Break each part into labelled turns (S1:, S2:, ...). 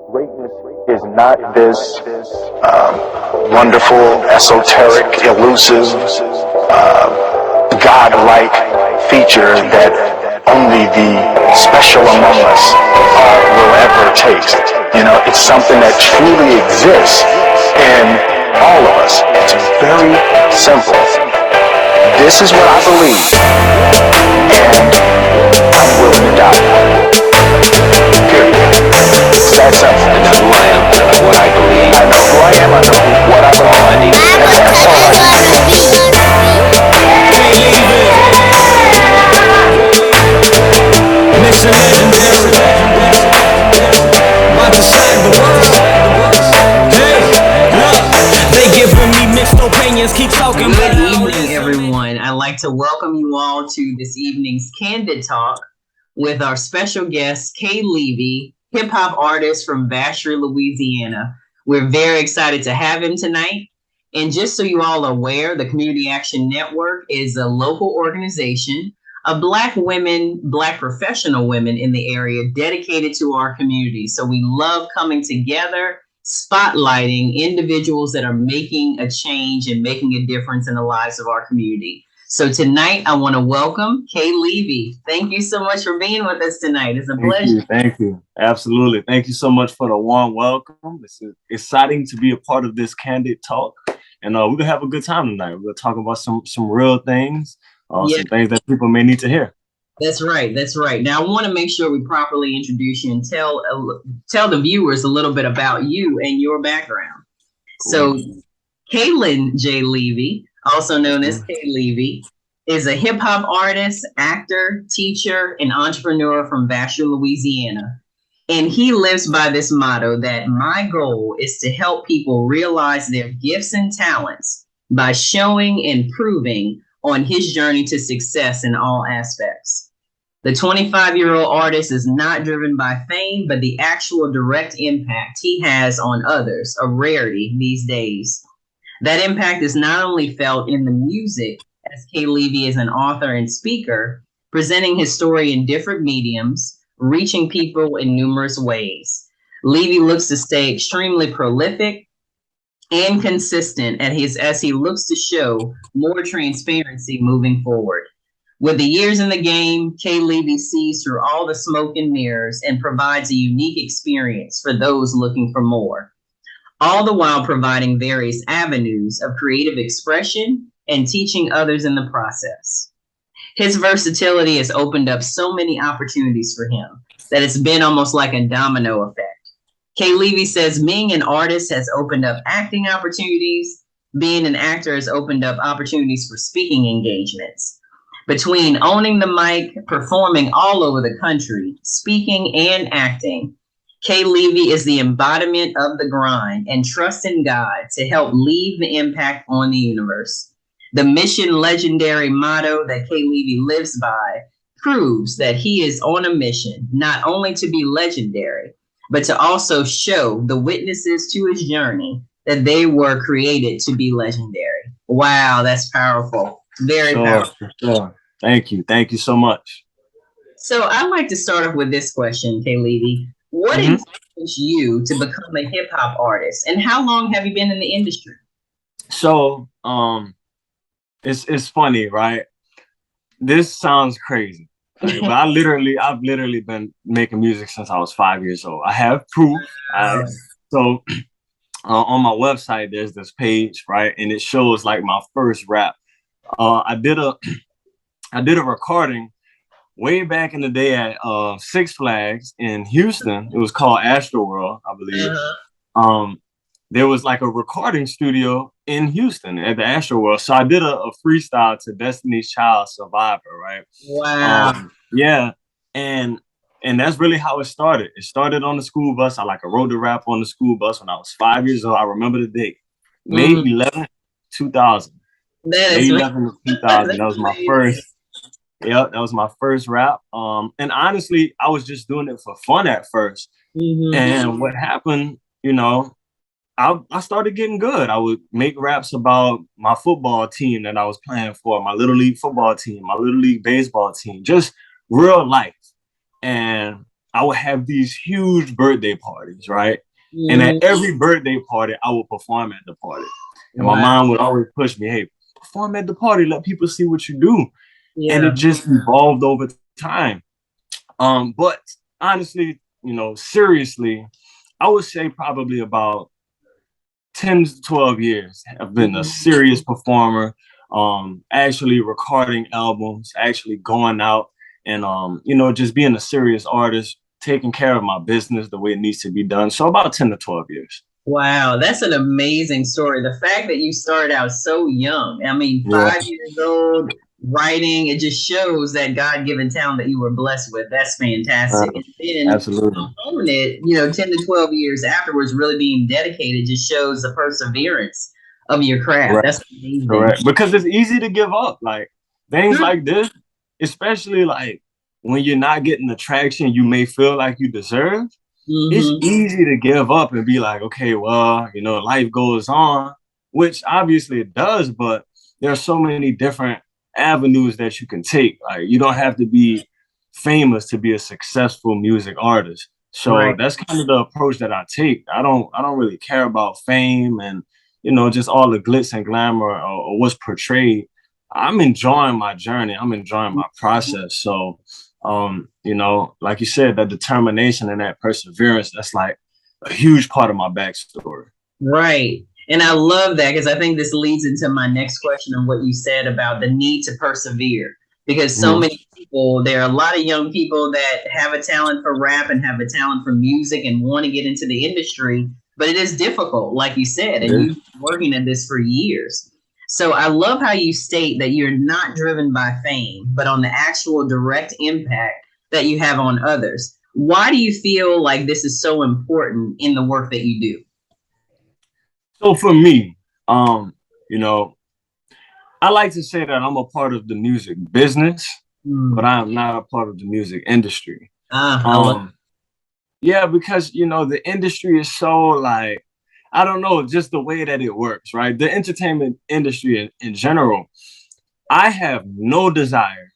S1: Greatness is not this wonderful, esoteric, elusive, godlike feature that only the special among us will ever taste. You know, it's something that truly exists in all of us. It's very simple. This is what I believe, and I'm willing to die. Period. It's that simple.
S2: I know who I am, I know what I believe.
S1: I know who I am, I know what I believe.
S2: All I need is
S1: That's all I
S3: need. Mission legendary. About to save the world. Hey, look, they giving me mixed opinions. Keep talking.
S4: Good evening, everyone. I'd like to welcome you all to this evening's Candid Talk with our special guest, K Levy, hip-hop artist from Vacherie, Louisiana. We're very excited to have him tonight. And just so you all are aware, the Community Action Network is a local organization of Black women, Black professional women in the area dedicated to our community. So we love coming together, spotlighting individuals that are making a change and making a difference in the lives of our community. So tonight, I want to welcome K Levy. Thank you so much for being with us tonight. It's a pleasure.
S5: Thank you. Absolutely. Thank you so much for the warm welcome. It's exciting to be a part of this Candid Talk. And we're going to have a good time tonight. We're going to talk about some real things, some things that people may need to hear.
S4: That's right. That's right. Now, I want to make sure we properly introduce you and tell the viewers a little bit about you and your background. Cool. So, Kaylin J. Levy, also known as K Levy, is a hip hop artist, actor, teacher, and entrepreneur from Vacherie, Louisiana. And he lives by this motto that my goal is to help people realize their gifts and talents by showing and proving on his journey to success in all aspects. The 25-year-old artist is not driven by fame, but the actual direct impact he has on others, a rarity these days. That impact is not only felt in the music, as K Levy is an author and speaker, presenting his story in different mediums, reaching people in numerous ways. Levy looks to stay extremely prolific and consistent as he looks to show more transparency moving forward. With the years in the game, K Levy sees through all the smoke and mirrors and provides a unique experience for those looking for more, all the while providing various avenues of creative expression and teaching others in the process. His versatility has opened up so many opportunities for him that it's been almost like a domino effect. K Levy says being an artist has opened up acting opportunities. Being an actor has opened up opportunities for speaking engagements. Between owning the mic, performing all over the country, speaking and acting, K Levy is the embodiment of the grind and trust in God to help leave the impact on the universe. The mission legendary motto that K Levy lives by proves that he is on a mission, not only to be legendary, but to also show the witnesses to his journey that they were created to be legendary. Wow, that's powerful. Very powerful.
S5: Sure. Thank you. Thank you so much.
S4: So I'd like to start off with this question, K Levy. What influenced you to become a hip hop artist, and how long have you been in the industry?
S5: So, it's funny, right? This sounds crazy, right? But I've literally been making music since I was 5 years old. I have proof. So on my website, there's this page, right? And it shows like my first rap. I did a recording way back in the day at Six Flags in Houston. It was called Astroworld, I believe. There was like a recording studio in Houston at the Astroworld. So I did a freestyle to Destiny's Child Survivor, right?
S4: Wow.
S5: Yeah. And that's really how it started. It started on the school bus. I wrote the rap on the school bus when I was 5 years old. I remember the date. May 11, 2000. May 11, 2000. That was my first. Yeah, that was my first rap. And honestly, I was just doing it for fun at first. And what happened, I started getting good. I would make raps about my football team that I was playing for, my little league football team, my little league baseball team, just real life. And I would have these huge birthday parties, right? And
S4: Mhm.
S5: at every birthday party, I would perform at the party. And my
S4: Wow.
S5: mom would always push me, hey, perform at the party, let people see what you do. And it
S4: Yeah.
S5: just evolved over time. But honestly, seriously, I would say probably about 10 to 12 years I've been a
S4: Mhm.
S5: serious performer, actually recording albums, actually going out and just being a serious artist, taking care of my business the way it needs to be done. So about 10 to 12 years.
S4: Wow, that's an amazing story. The fact that you started out so young, I mean,
S5: Yeah,
S4: 5 years old, writing, it just shows that God-given talent that you were blessed with. That's fantastic. And then
S5: absolutely.
S4: own it, 10 to 12 years afterwards, really being dedicated just shows the perseverance of your craft.
S5: Correct.
S4: That's amazing.
S5: Correct. Because it's easy to give up. Like things
S4: Hmm.
S5: like this, especially like when you're not getting the traction you may feel like you deserve, it's
S4: Hmm.
S5: easy to give up and be like, okay, well, life goes on, which obviously it does, but there are so many different avenues that you can take. Like you don't have to be famous to be a successful music artist. So
S4: Right.
S5: that's kind of the approach that I take. I don't really care about fame and just all the glitz and glamour or what's portrayed. I'm enjoying my journey. I'm enjoying my process. So like you said, that determination and that perseverance, that's like a huge part of my backstory.
S4: Right. And I love that because I think this leads into my next question on what you said about the need to persevere. Because so
S5: Mhm.
S4: many people, there are a lot of young people that have a talent for rap and have a talent for music and want to get into the industry, but it is difficult, like you said,
S5: It
S4: and
S5: is.
S4: you've been working in this for years. So I love how you state that you're not driven by fame, but on the actual direct impact that you have on others. Why do you feel like this is so important in the work that you do?
S5: So for me, you know, I like to say that I'm a part of the music business, but
S4: Mm.
S5: I am not a part of the music industry.
S4: I love.
S5: Um, yeah, because the industry is so like, I don't know, just the way that it works, right? The entertainment industry in general, I have no desire,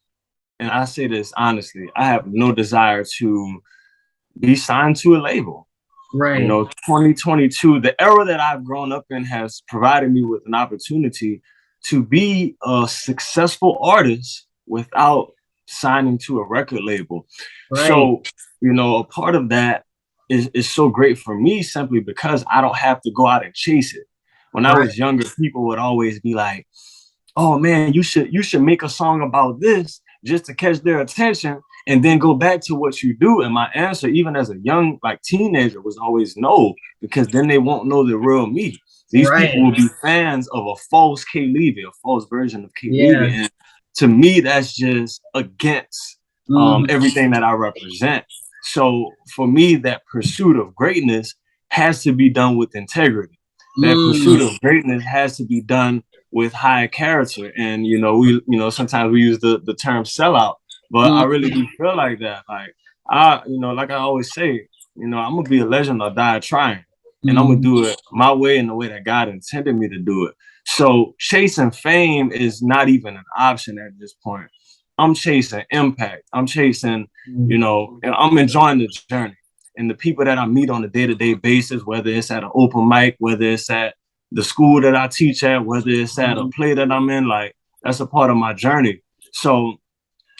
S5: and I say this honestly, I have no desire to be signed to a label.
S4: Right.
S5: 2022, the era that I've grown up in has provided me with an opportunity to be a successful artist without signing to a record label.
S4: Right.
S5: So, a part of that is so great for me simply because I don't have to go out and chase it. When I
S4: Right.
S5: was younger, people would always be like, oh man, you should make a song about this just to catch their attention and then go back to what you do. And my answer, even as a young like teenager, was always no, because then they won't know the real me. These people
S4: Right.
S5: will be fans of a false K Levy, a false version of K Levy.
S4: Yeah.
S5: And to me, that's just against
S4: Mhm.
S5: everything that I represent. So for me, that pursuit of greatness has to be done with integrity. That pursuit
S4: Mm.
S5: of greatness has to be done with high character. And sometimes we use the term sellout, but I really
S4: Mhm.
S5: do feel like that. Like like I always say, I'm gonna be a legend or die trying. And I'm gonna
S4: Mhm.
S5: do it my way in the way that God intended me to do it. So chasing fame is not even an option at this point. I'm chasing impact. I'm chasing,
S4: Mhm.
S5: and I'm enjoying the journey. And the people that I meet on a day-to-day basis, whether it's at an open mic, whether it's at the school that I teach at, whether it's at a
S4: Mhm.
S5: play that I'm in, like that's a part of my journey. So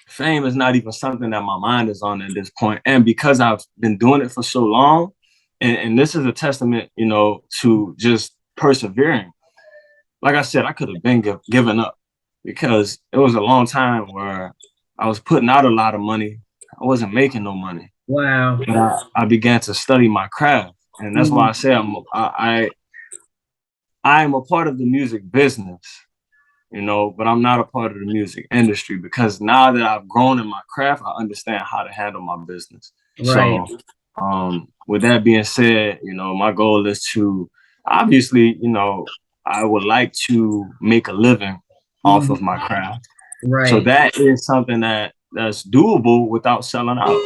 S5: fame is not even something that my mind is on at this point. And because I've been doing it for so long, and this is a testament, to just persevering. Like I said, I could have been given up because it was a long time where I was putting out a lot of money. I wasn't making no money.
S4: Wow.
S5: But I began to study my craft. And that's why
S4: Mhm.
S5: I say I am a part of the music business, but I'm not a part of the music industry because now that I've grown in my craft, I understand how to handle my business.
S4: Right.
S5: So, with that being said, my goal is to obviously, I would like to make a living off of
S4: Mhm.
S5: my craft. So
S4: Right.
S5: that is something that's doable without selling out.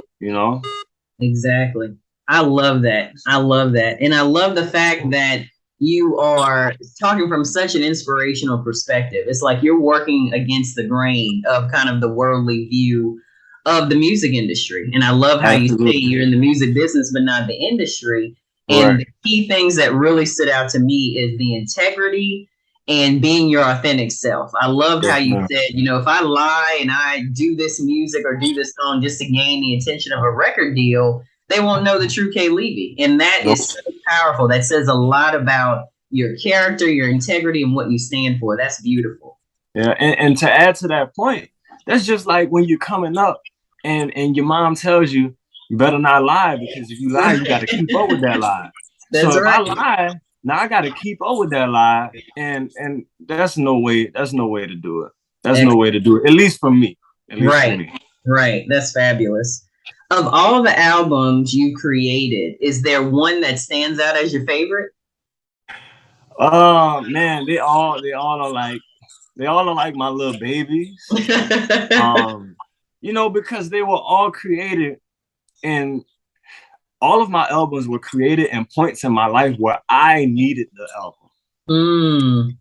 S4: Exactly. I love that. I love that. And I love the fact that you are talking from such an inspirational perspective. It's like you're working against the grain of kind of the worldly view of the music industry. And I love how you say you're in the music business, but not the industry. And the key things that really stood out to me is the integrity and being your authentic self. I love how you said, you know, if I lie and I do this music or do this song just to gain the attention of a record deal, they won't know the true K Levy. And that is so powerful. That says a lot about your character, your integrity, and what you stand for. That's beautiful.
S5: Yeah, and to add to that point, that's just like when you're coming up and your mom tells you, you better not lie, because if you lie, you got to keep up with that lie.
S4: That's
S5: so if
S4: right.
S5: I lie, now I got to keep up with that lie, and that's no way. That's no way to do it. That's no way to do it. At least for me. At least for me.
S4: Right. That's fabulous. Of all the albums you created, is there one that stands out as your favorite?
S5: Oh man, they all are like my little babies. You know, because they were all created, and all of my albums were created in points in my life where I needed the album.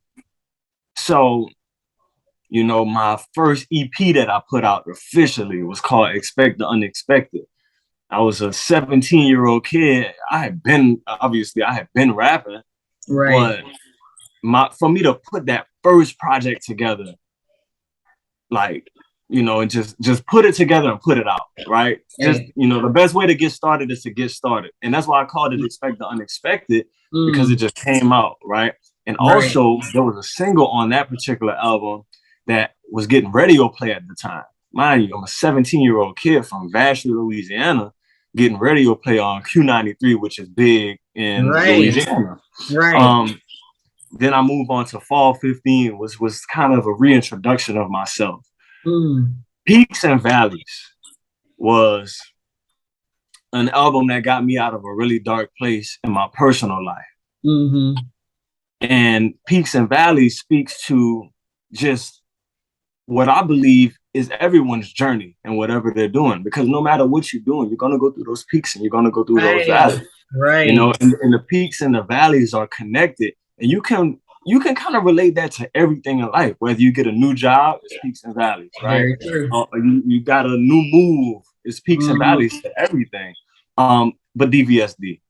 S5: So, you know, my first EP that I put out officially was called Expect the Unexpected. I was a 17-year-old kid. I had been rapping, but for me to put that first project together, like, you know, and just put it together and put it out, right? Just, you know, the best way to get started is to get started. And that's why I called it Expect the Unexpected, because it just came out, right? And also, there was a single on that particular album that was getting radio play at the time. Mind you, I'm a 17-year-old kid from Vashon, Louisiana, getting radio play on Q93, which is big in Louisiana. Then I moved on to Fall 15, which was kind of a reintroduction of myself. Peaks and Valleys was an album that got me out of a really dark place in my personal life. And Peaks and Valleys speaks to just what I believe is everyone's journey and whatever they're doing, because no matter what you're doing, you're going to go through those peaks and you're going to go through those valleys. You know, and the peaks and the valleys are connected, and you can kind of relate that to everything in life. Whether you get a new job, it's peaks and valleys, right? You got a new move, it's peaks and valleys to everything. But DVSD,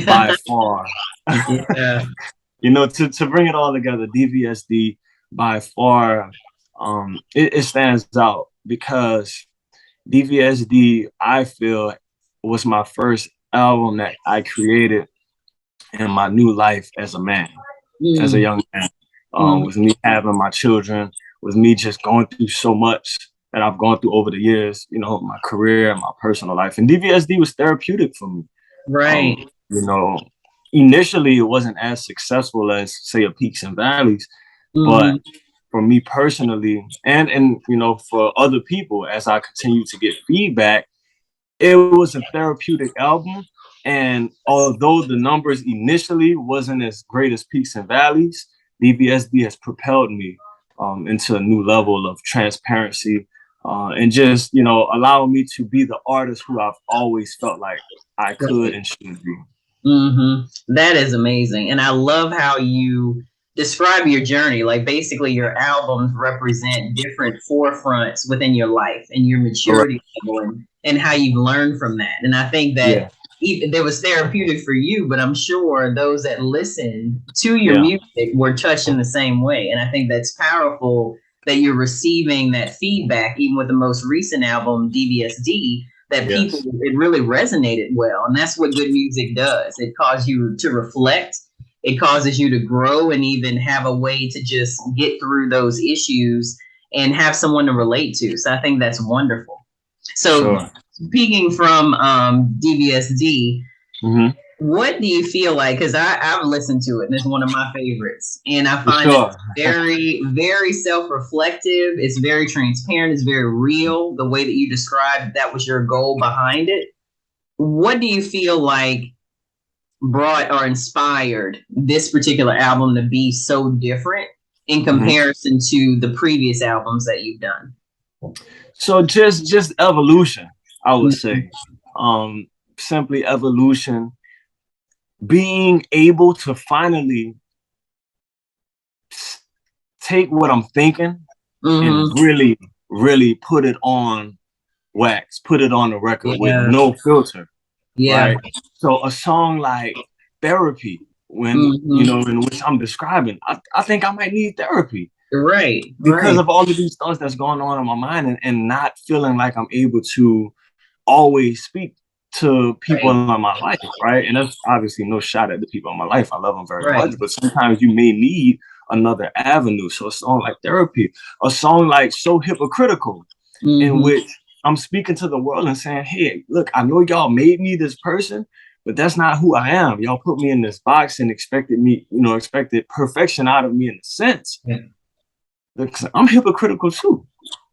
S5: by far, you know, to bring it all together, DVSD by far, it stands out because DVSD, I feel, was my first album that I created in my new life as a man, as a young man, with me having my children, with me just going through so much that I've gone through over the years, you know, my career and my personal life. And DVSD was therapeutic for me. You know, initially it wasn't as successful as, say, a Peaks and Valleys, but for me personally, and you know, for other people, as I continue to get feedback, it was a therapeutic album. And although the numbers initially wasn't as great as Peaks and Valleys, DVSD has propelled me into a new level of transparency, and just, you know, allowing me to be the artist who I've always felt like I could and should be.
S4: That is amazing. And I love how you describe your journey. Like, basically your albums represent different forefronts within your life and your maturity level, and how you've learned from that. And I think that there was therapeutic for you, but I'm sure those that listened to your music were touched in the same way. And I think that's powerful that you're receiving that feedback, even with the most recent album, DVSD, that people, it really resonated well. And that's what good music does. It causes you to reflect. It causes you to grow and even have a way to just get through those issues and have someone to relate to. So I think that's wonderful. So speaking from DVSD, what do you feel like? Because I've listened to it and it's one of my favorites. And I find it very, very self-reflective. It's very transparent. It's very real. The way that you described that was your goal behind it. What do you feel like brought or inspired this particular album to be so different in comparison to the previous albums that you've done?
S5: So just evolution, I would say. Simply evolution. Being able to finally take what I'm thinking and really, really put it on wax, put it on the record with
S4: Yeah.
S5: no filter.
S4: Yeah.
S5: Right. So a song like Therapy, when you know, in which I'm describing, I think I might need therapy.
S4: Right.
S5: Because of all of these thoughts that's going on in my mind, and not feeling like I'm able to always speak to people in my life, right? And that's obviously no shot at the people in my life. I love them very much, but sometimes you may need another avenue. So a song like Therapy, a song like So Hypocritical, in which I'm speaking to the world and saying, hey, look, I know y'all made me this person, but that's not who I am. Y'all put me in this box and expected me, you know, expected perfection out of me in a sense. Because I'm hypocritical too.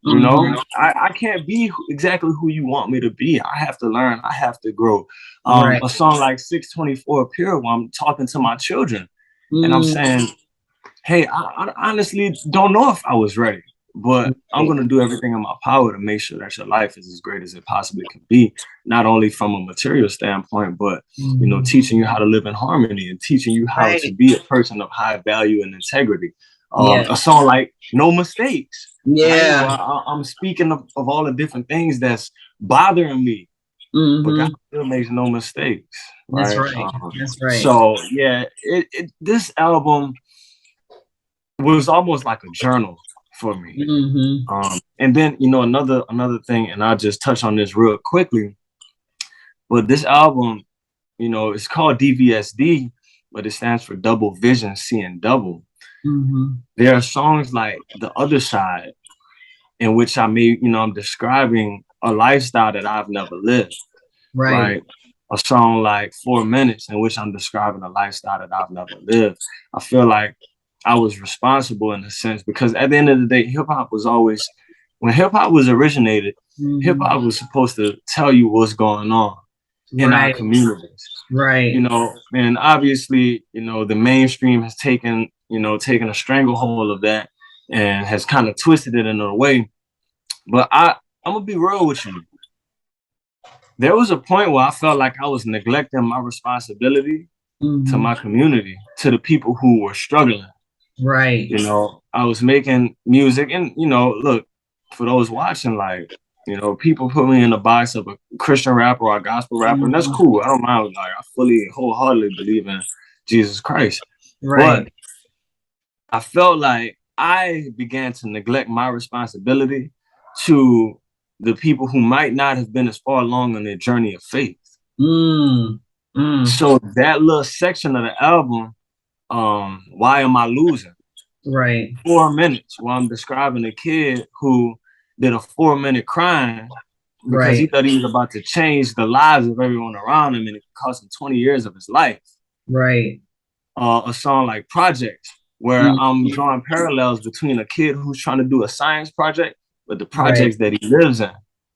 S5: You know, I can't be exactly who you want me to be. I have to learn. I have to grow. A song like 624 Pure, where I'm talking to my children and I'm saying, hey, I honestly don't know if I was ready, but I'm going to do everything in my power to make sure that your life is as great as it possibly can be, not only from a material standpoint, but, you know, teaching you how to live in harmony and teaching you how to be a person of high value and integrity. A song like No Mistakes.
S4: Yeah.
S5: Right? I'm speaking of all the different things that's bothering me, but God still makes no mistakes. Right?
S4: That's right. That's right.
S5: So yeah, this album was almost like a journal for me. And then, you know, another thing, and I'll just touch on this real quickly, but this album, you know, it's called DVSD, but it stands for Double Vision, Seeing Double. There are songs like The Other Side, in which I'm describing a lifestyle that I've never lived. Right. A song like 4 Minutes, in which I'm describing a lifestyle that I've never lived. I feel like I was responsible in a sense, because at the end of the day, hip hop was always, when hip hop was originated, hip hop was supposed to tell you what's going on in our communities. You know, and obviously, you know, the mainstream has taken a stranglehold of that and has kind of twisted it in a way. But I'm gonna be real with you. There was a point where I felt like I was neglecting my responsibility to my community, to the people who were struggling. You know, I was making music, and, you know, look, for those watching, like, you know, people put me in the box of a Christian rapper or a gospel rapper, and that's cool. I don't mind. Like, I fully, wholeheartedly believe in Jesus Christ. But I felt like I began to neglect my responsibility to the people who might not have been as far along on their journey of faith. So that little section of the album, Why Am I Losing? 4 minutes, while I'm describing a kid who did a 4-minute crime because he thought he was about to change the lives of everyone around him, and it cost him 20 years of his life. A song like Project, where I'm drawing parallels between a kid who's trying to do a science project, but the projects that he lives in.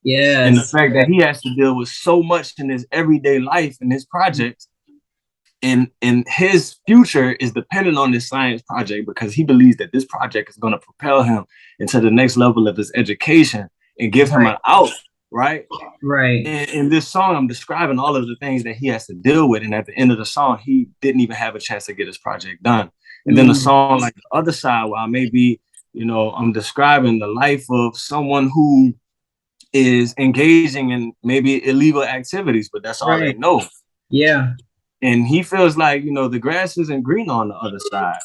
S5: And the fact that he has to deal with so much in his everyday life and his projects, and his future is dependent on this science project, because he believes that this project is going to propel him into the next level of his education and give him an out. And in this song, I'm describing all of the things that he has to deal with, and at the end of the song, he didn't even have a chance to get his project done. And then the song like The Other Side, where I may be, you know, I'm describing the life of someone who is engaging in maybe illegal activities, but that's all they know. And he feels like, you know, the grass isn't green on the other side.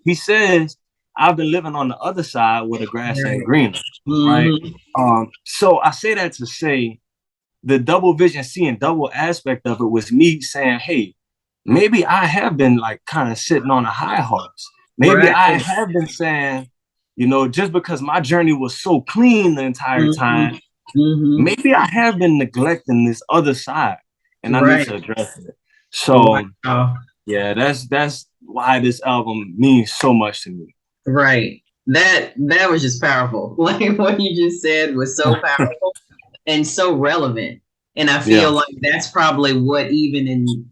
S5: He says, I've been living on the other side where the grass ain't green. So I say that to say the double vision, seeing double aspect of it was me saying, hey, maybe I have been like kind of sitting on a high horse. Maybe I have been saying, you know, just because my journey was so clean the entire time, maybe I have been neglecting this other side, and I need to address it. So yeah, that's why this album means so much to me.
S4: That was just powerful. Like what you just said was so powerful and so relevant. And I feel like that's probably what even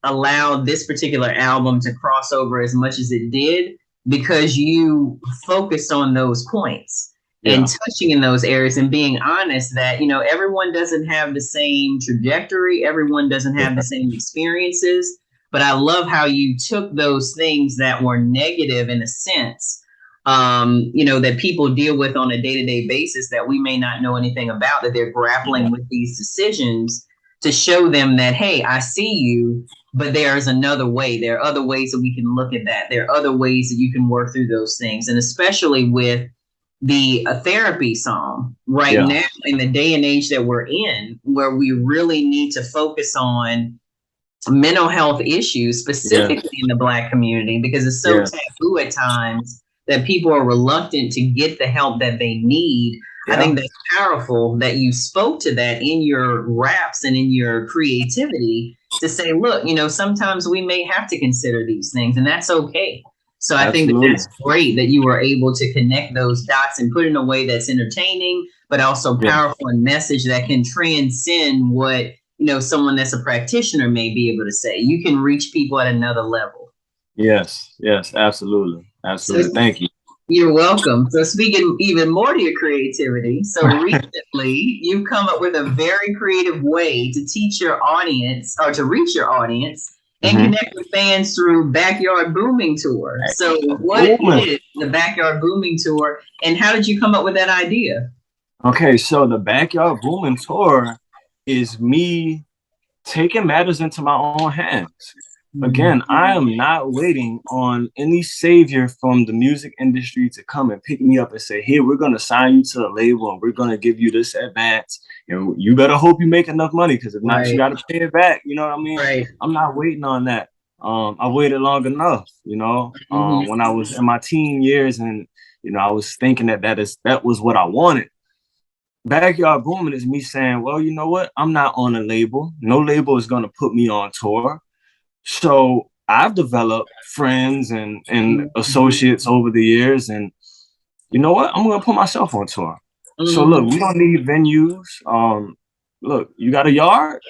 S4: allowed this particular album to cross over as much as it did, because you focused on those points and touching in those areas and being honest that, you know, everyone doesn't have the same trajectory. Everyone doesn't have the same experiences. But I love how you took those things that were negative in a sense, that people deal with on a day-to-day basis that we may not know anything about, that they're grappling with these decisions, to show them that, hey, I see you, but there's another way. There are other ways that we can look at that. There are other ways that you can work through those things. And especially with the therapy song right now, in the day and age that we're in, where we really need to focus on mental health issues, specifically in the Black community, because it's so taboo at times that people are reluctant to get the help that they need. I think that's powerful that you spoke to that in your raps and in your creativity, to say, look, sometimes we may have to consider these things, and that's okay. So I think that's great that you were able to connect those dots and put it in a way that's entertaining, but also powerful and message that can transcend what, someone that's a practitioner may be able to say. You can reach people at another level.
S5: Yes, absolutely. Absolutely. Thank you.
S4: You're welcome. So speaking even more to your creativity, so recently you've come up with a very creative way to teach your audience, or to reach your audience, and connect with fans through Backyard Booming Tour. So what is the Backyard Booming Tour, and how did you come up with that idea?
S5: Okay, so the Backyard Booming Tour is me taking matters into my own hands. Again, I am not waiting on any savior from the music industry to come and pick me up and say, here, we're going to sign you to the label and we're going to give you this advance. And you better hope you make enough money, because if not, you got to pay it back. You know what I mean? I'm not waiting on that. I waited long enough, when I was in my teen years, and, I was thinking that was what I wanted. Backyard Booming is me saying, well, you know what? I'm not on a label. No label is going to put me on tour. So I've developed friends and associates over the years, and you know what? I'm going to put myself on tour. So look, we don't need venues. Look, you got a yard?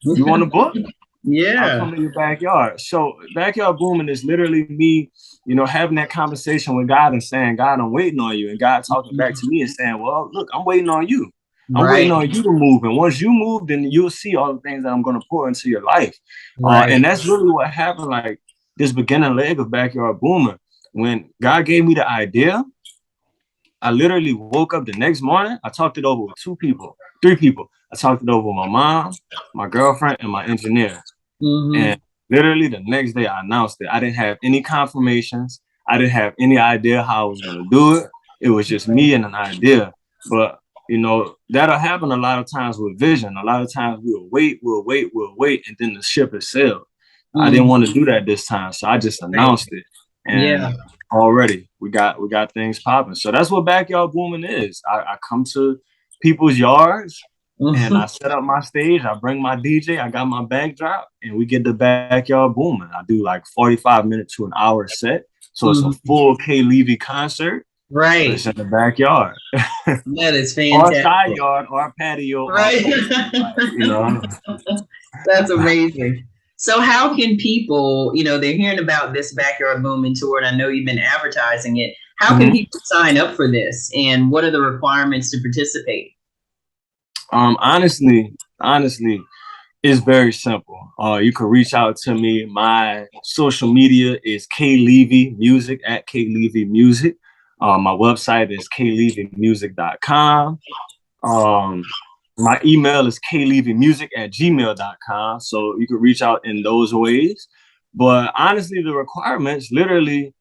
S5: You want a book? I'll come to your backyard. So Backyard Booming is literally me, having that conversation with God and saying, God, I'm waiting on you. And God talking back to me and saying, well, look, I'm waiting on you. I'm waiting on you to move. And once you move, then you'll see all the things that I'm going to pour into your life. And that's really what happened, like this beginning leg of Backyard Booming. When God gave me the idea, I literally woke up the next morning. I talked it over with three people. I talked it over with my mom, my girlfriend, and my engineer. And literally the next day I announced it. I didn't have any confirmations. I didn't have any idea how I was going to do it. It was just me and an idea. But that'll happen a lot of times with vision. A lot of times we'll wait, and then the ship has sailed. I didn't want to do that this time, so I just announced it. And already we got things popping. So that's what Backyard Booming is. I come to people's yards and I set up my stage. I bring my DJ. I got my backdrop, and we get the Backyard Booming. I do like 45 minutes to an hour set. So it's a full K Levy concert.
S4: Right.
S5: It's in the backyard.
S4: That is fantastic.
S5: Or side yard or patio.
S4: Right. That's amazing. So how can people, they're hearing about this Backyard Booming Tour, and I know you've been advertising it. How can people sign up for this, and what are the requirements to participate?
S5: Honestly, it's very simple. You can reach out to me. My social media is K Levy Music, at K Levy Music. My website is klevymusic.com. My email is klevymusic@gmail.com. So you can reach out in those ways. But honestly, the requirements, literally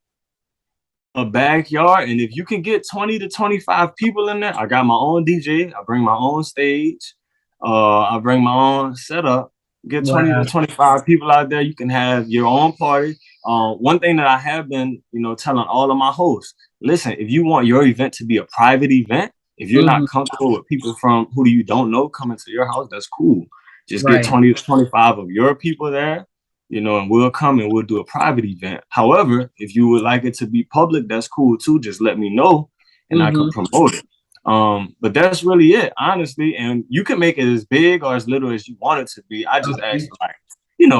S5: a backyard. And if you can get 20 to 25 people in there, I got my own DJ. I bring my own stage. I bring my own setup. Get 20 to 25 people out there. You can have your own party. One thing that I have been, telling all of my hosts, listen, if you want your event to be a private event, if you're not comfortable with people from who you don't know coming to your house, that's cool. Just get 20 to 25 of your people there, and we'll come and we'll do a private event. However, if you would like it to be public, that's cool too. Just let me know and I can promote it. But that's really it, honestly. And you can make it as big or as little as you want it to be. I just asked for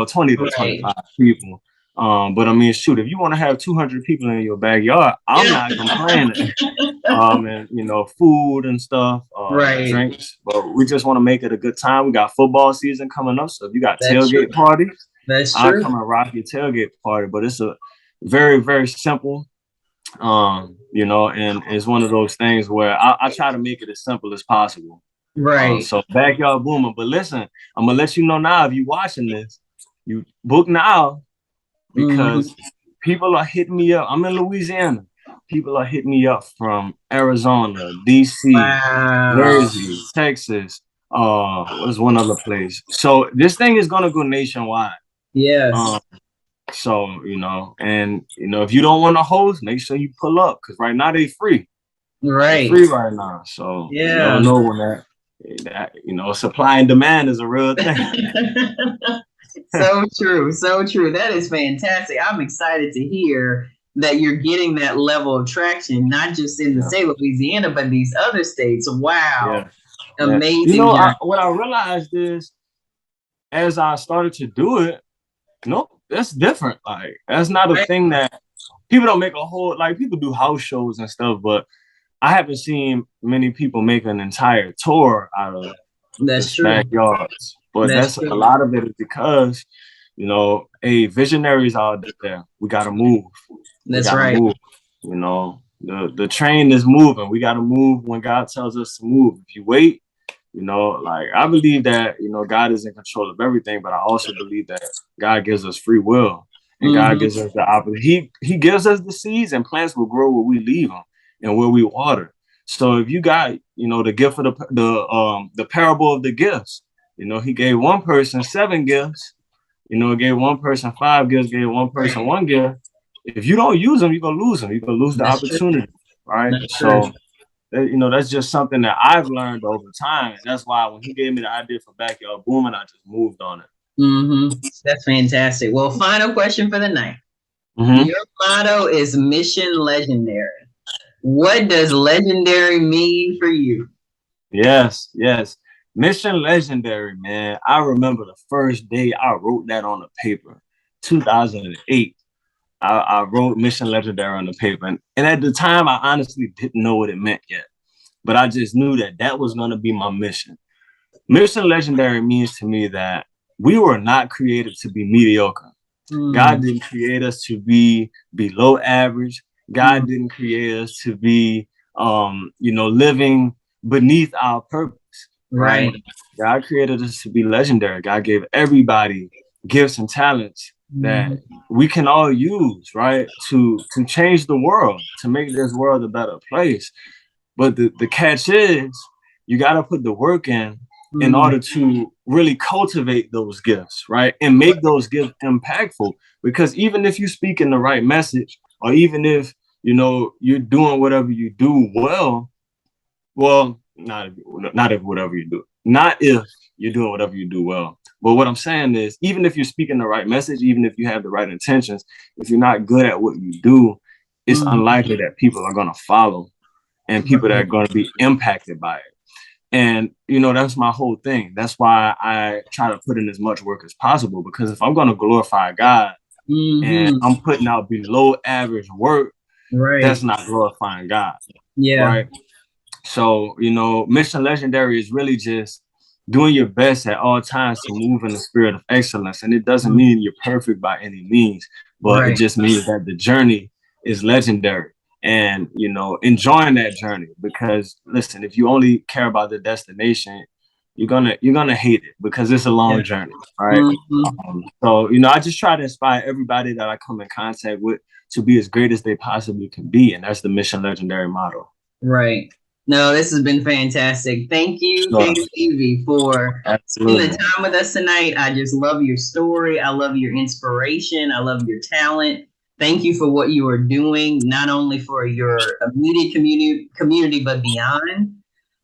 S5: 20 to 25 people. But I mean, shoot, if you want to have 200 people in your backyard, I'm not complaining. And food and stuff, drinks. But we just want to make it a good time. We got football season coming up, so if you got tailgate parties, I'll come and rock your tailgate party. But it's a very, very simple. You know, and it's one of those things where I try to make it as simple as possible.
S4: Right.
S5: So backyard booming. But listen, I'm gonna let you know now, if you watching this, you book now, because people are hitting me up. I'm in Louisiana. People are hitting me up from Arizona, DC,
S4: Wow.
S5: Jersey, Texas. What's one other place? So this thing is gonna go nationwide.
S4: Yes.
S5: Um, so you know, and you know, if you don't want to host, make sure you pull up, because right now they free. They're
S4: Right.
S5: free right now. So you never
S4: Yeah.
S5: know when that you know, supply and demand is a real thing.
S4: So true. So true. That is fantastic. I'm excited to hear that you're getting that level of traction, not just in the
S5: Yeah.
S4: state of Louisiana, but these other states. Wow.
S5: Yeah. Yeah. You
S4: Amazing
S5: know,
S4: journey.
S5: what I realized is, as I started to do it, no, that's different. Like, that's not a
S4: Right.
S5: thing that people don't make a whole, like, people do house shows and stuff, but I haven't seen many people make an entire tour out of
S4: That's
S5: this
S4: true.
S5: backyards. But
S4: That's
S5: that's, a
S4: true.
S5: lot of it is because, you know, hey, visionaries out there, we gotta move. We
S4: That's
S5: gotta
S4: right.
S5: move. You know, the train is moving. We gotta move when God tells us to move. If you wait, you know, like, I believe that, you know, God is in control of everything, but I also believe that God gives us free will, and God gives us the opportunity. He gives us the seeds, and plants will grow where we leave them and where we water. So if you got, you know, the gift of the parable of the gifts, you know, he gave one person 7 gifts, you know, gave one person 5 gifts, gave one person
S4: Right.
S5: 1 gift. If you don't use them, you're gonna lose them. You're gonna lose the
S4: That's true.
S5: opportunity, right?
S4: That's true.
S5: So you know, that's just something that I've learned over time. And that's why when he gave me the idea for Backyard Booming, I just moved on it.
S4: That's fantastic. Well, final question for the night.
S5: Mm-hmm.
S4: Your motto is mission legendary. What does legendary mean for you?
S5: Yes, yes. Mission Legendary, man. I remember the first day I wrote that on the paper, 2008. I wrote Mission Legendary on the paper. And at the time, I honestly didn't know what it meant yet. But I just knew that that was going to be my mission. Mission Legendary means to me that we were not created to be mediocre. God didn't create us to be below average. God didn't create us to be, you know, living beneath our purpose, right?
S4: Right.
S5: God created us to be legendary. God gave everybody gifts and talents that we can all use, right, to change the world, to make this world a better place. But the catch is, you got to put the work in order to really cultivate those gifts, right? And make those gifts impactful. Because even if you speak in the right message, or even if, you know, you're doing whatever you do well, not if whatever you do, not if you're doing whatever you do well. But what I'm saying is, even if you're speaking the right message, even if you have the right intentions, if you're not good at what you do, it's unlikely that people are going to follow, and people that are going to be impacted by it. And, you know, that's my whole thing. That's why I try to put in as much work as possible, because if I'm going to glorify God and I'm putting out below average work, that's
S4: Right.
S5: not glorifying God,
S4: Yeah.
S5: right? So, you know, Mission Legendary is really just doing your best at all times to move in the spirit of excellence. And it doesn't mean you're perfect by any means, but it
S4: Right.
S5: just means that the journey is legendary, and, you know, enjoying that journey. Because listen, if you only care about the destination, you're gonna hate it, because it's a long journey, right? So, you know, I just try to inspire everybody that I come in contact with to be as great as they possibly can be. And that's the Mission Legendary motto.
S4: Right. No, this has been fantastic. Thank you,
S5: Sure.
S4: Kate Levy, for spending the
S5: Absolutely.
S4: time with us tonight. I just love your story. I love your inspiration. I love your talent. Thank you for what you are doing, not only for your immediate community, but beyond.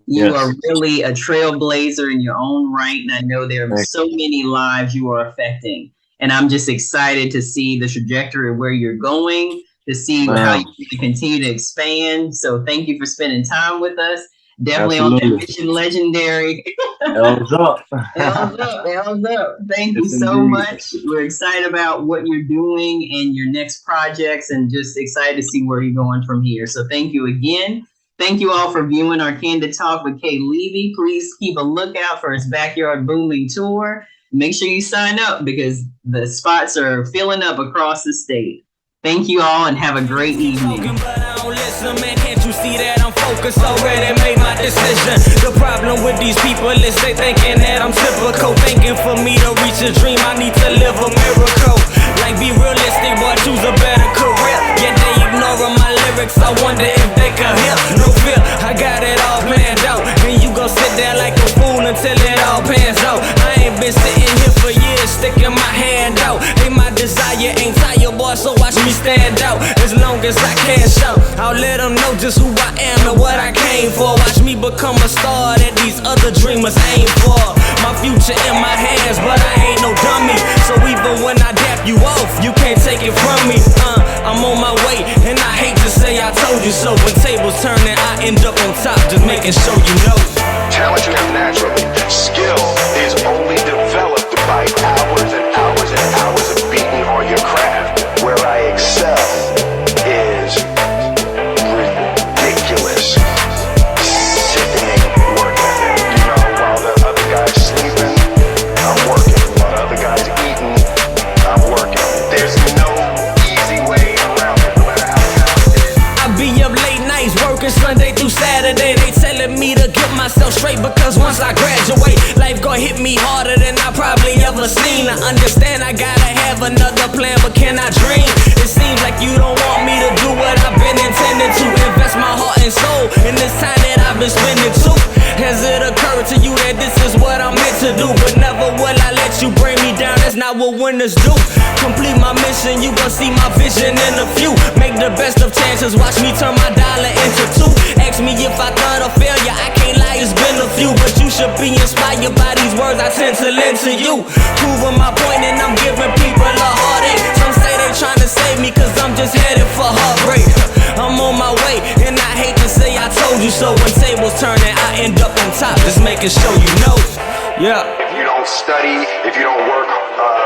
S4: You are
S5: Yes.
S4: really a trailblazer in your own right. And I know there are
S5: Thank
S4: so many lives you are affecting. And I'm just excited to see the trajectory of where you're going, to see
S5: you,
S4: how
S5: man.
S4: you can continue to expand. So thank you for spending time with us. Definitely on that
S5: Absolutely.
S4: mission legendary.
S5: L's up.
S4: L's up, L's up. Thank you
S5: Yes,
S4: so
S5: indeed.
S4: much. We're excited about what you're doing and your next projects, and just excited to see where you're going from here. So thank you again. Thank you all for viewing our Candid Talk with K Levy. Please keep a lookout for his Backyard Booming tour. Make sure you sign up, because the spots are filling up across the state. Thank you all and have a great evening.
S3: But I don't listen, man, can't you see that I'm focused? Already made my decision. The problem with these people is they thinking that I'm typical. Thinking for me to reach a dream, I need to live a miracle. Like, be realistic, boy, choose a better career. Yet they ignoring my lyrics, I wonder if they could hear. No fear, I got it all planned out. And you gon' sit there like a fool until it all pans out. I ain't been sitting here for years, sticking my hand out. Hey, my desire ain't tired, boy, so watch me stand out. As long as I can shout, I'll let them know just who I am and what I came for. Watch me become a star that these other dreamers aim for. My future in my hands, but I ain't no dummy. So even when I dap you off, you can't take it from me. I'm on my way, and I hate to say I told you so. When tables turning, I end up on top, just making sure you know.
S1: Talent you have naturally. Skill is only developed by hours and hours and hours of beating on your craft. Where I excel is ridiculous, sickening work ethic. You know, while the other guy's sleeping, I'm working. While the other guy's eating, I'm working. There's no easy way around it, no matter how talented.
S3: I be up late nights working Sunday through Saturday. They telling me to get myself straight because once I graduate, life gon' hit me harder than I probably ever seen. I understand I gotta have another plan, but can I dream? It seems like you don't want me to do what I've been intending to. Invest my heart and soul in this time that I've been spending too. Has it occurred to you that this is what I'm meant to do? But never will I let you bring me down, that's not what winners do. Complete my mission, you gon' see my vision in a few. Make the best of chances, watch me turn my dollar into two. Ask me if I thought of failure, I can't lie, it's been a few. But you should be inspired by these words I tend to lend to you. Proving my point and I'm giving people a heartache. Some say they tryna save me cause I'm just headed for heartbreak. I'm on my way and I hate to say I told you so. When tables turning, I end up on top, just making sure you know. Yeah.
S1: If you don't study, if you don't work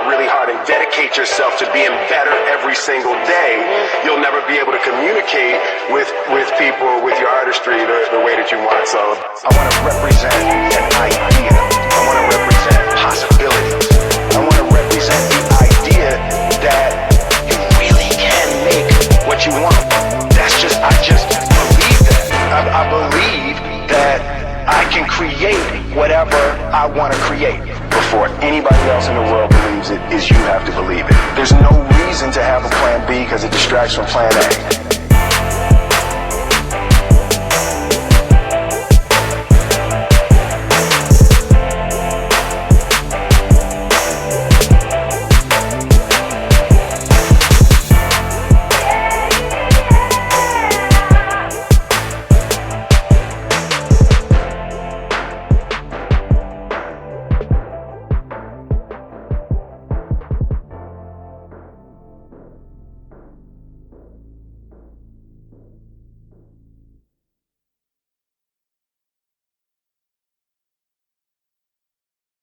S1: really hard and dedicate yourself to being better every single day, you'll never be able to communicate with people, with your artistry, the way that you want. So I want to represent an idea. I want to represent possibilities. I want to represent the idea that you really can make what you want. I just believe that. I believe that I can create whatever I want to create. Before anybody else in the world believes it, is you have to believe it. There's no reason to have a plan B because it distracts from plan A.